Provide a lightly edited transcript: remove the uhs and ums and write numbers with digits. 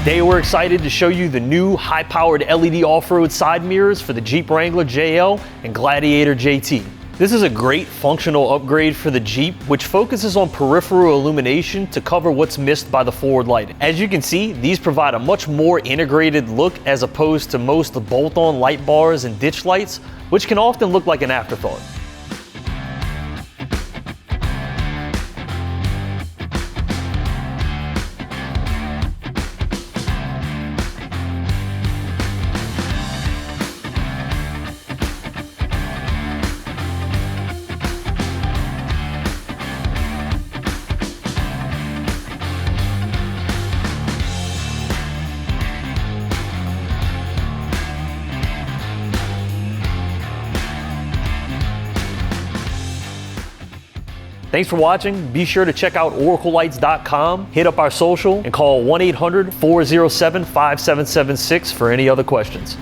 Today we're excited to show you the new high-powered LED off-road side mirrors for the Jeep Wrangler JL and Gladiator JT. This is a great functional upgrade for the Jeep, which focuses on peripheral illumination to cover what's missed by the forward lighting. As you can see, these provide a much more integrated look as opposed to most bolt-on light bars and ditch lights, which can often look like an afterthought. Thanks for watching. Be sure to check out oraclelights.com, hit up our social, and call 1-800-407-5776 for any other questions.